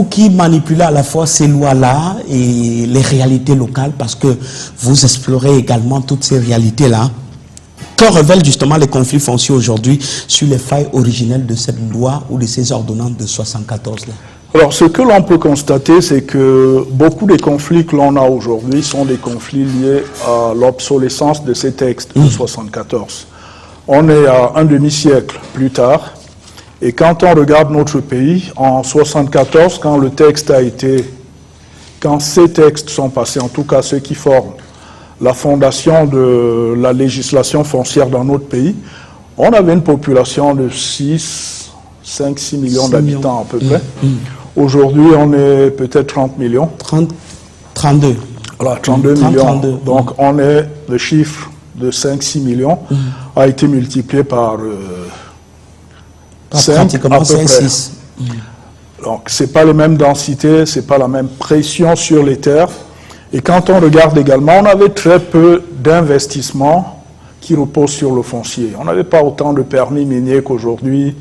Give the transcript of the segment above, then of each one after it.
qui manipulez à la fois ces lois-là et les réalités locales, parce que vous explorez également toutes ces réalités-là, que révèlent justement les conflits fonciers aujourd'hui sur les failles originelles de cette loi ou de ces ordonnances de 74-là? Alors, ce que l'on peut constater, c'est que beaucoup des conflits que l'on a aujourd'hui sont des conflits liés à l'obsolescence de ces textes de 74. On est à un demi-siècle plus tard, et quand on regarde notre pays, en 74, quand ces textes sont passés, en tout cas ceux qui forment la fondation de la législation foncière dans notre pays, on avait une population de 5-6 millions d'habitants à peu près. Aujourd'hui, on est peut-être 30 millions. 32. Voilà, 32 millions. Donc, le chiffre de 5-6 millions a été multiplié par 5 à peu près. 5-6. Donc, ce n'est pas les mêmes densités, ce n'est pas la même pression sur les terres. Et quand on regarde également, on avait très peu d'investissements qui reposent sur le foncier. On n'avait pas autant de permis miniers qu'aujourd'hui.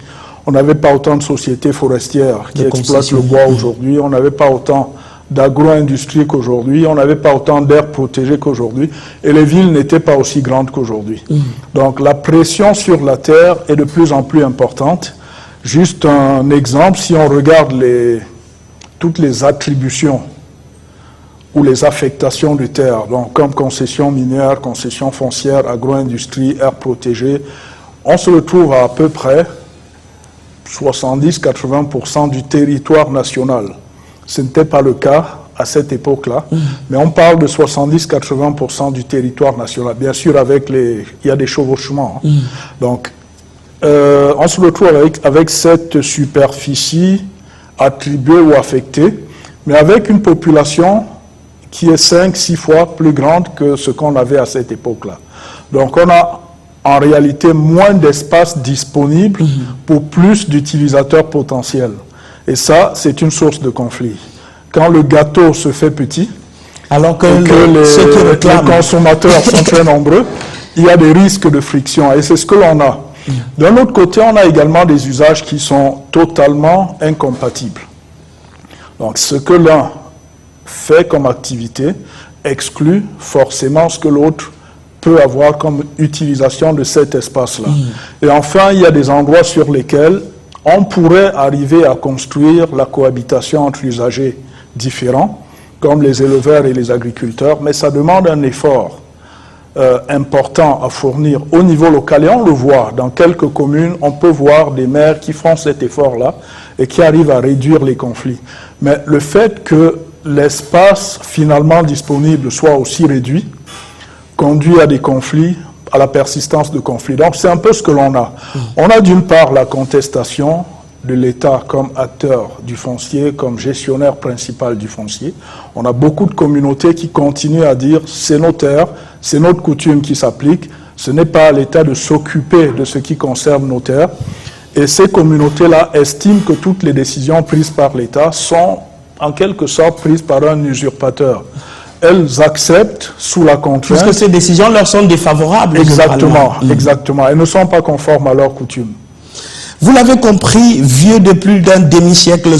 On n'avait pas autant de sociétés forestières qui exploitent le bois aujourd'hui. On n'avait pas autant d'agro-industrie qu'aujourd'hui. On n'avait pas autant d'aires protégées qu'aujourd'hui. Et les villes n'étaient pas aussi grandes qu'aujourd'hui. Donc la pression sur la terre est de plus en plus importante. Juste un exemple, si on regarde toutes les attributions ou les affectations de terre, donc comme concession minière, concession foncière, agro-industrie, aires protégées, on se retrouve à peu près 70-80% du territoire national. Ce n'était pas le cas à cette époque-là, mais on parle de 70-80% du territoire national. Bien sûr, il y a des chevauchements. Donc, on se retrouve avec cette superficie attribuée ou affectée, mais avec une population qui est 5-6 fois plus grande que ce qu'on avait à cette époque-là. Donc, on a en réalité moins d'espace disponible pour plus d'utilisateurs potentiels. Et ça, c'est une source de conflit. Quand le gâteau se fait petit, alors que les consommateurs sont très nombreux, il y a des risques de friction. Et c'est ce que l'on a. D'un autre côté, on a également des usages qui sont totalement incompatibles. Donc, ce que l'un fait comme activité exclut forcément ce que l'autre peut avoir comme utilisation de cet espace-là. Et enfin, il y a des endroits sur lesquels on pourrait arriver à construire la cohabitation entre usagers différents, comme les éleveurs et les agriculteurs, mais ça demande un effort important à fournir au niveau local. Et on le voit, dans quelques communes, on peut voir des maires qui font cet effort-là et qui arrivent à réduire les conflits. Mais le fait que l'espace finalement disponible soit aussi réduit conduit à des conflits, à la persistance de conflits. Donc c'est un peu ce que l'on a. On a d'une part la contestation de l'État comme acteur du foncier, comme gestionnaire principal du foncier. On a beaucoup de communautés qui continuent à dire c'est nos terres, c'est notre coutume qui s'applique, ce n'est pas à l'État de s'occuper de ce qui concerne nos terres. Et ces communautés-là estiment que toutes les décisions prises par l'État sont en quelque sorte prises par un usurpateur. Elles acceptent sous la contrainte. Puisque ces décisions leur sont défavorables. Exactement, exactement. Elles ne sont pas conformes à leurs coutumes. Vous l'avez compris, vieux de plus d'un demi-siècle,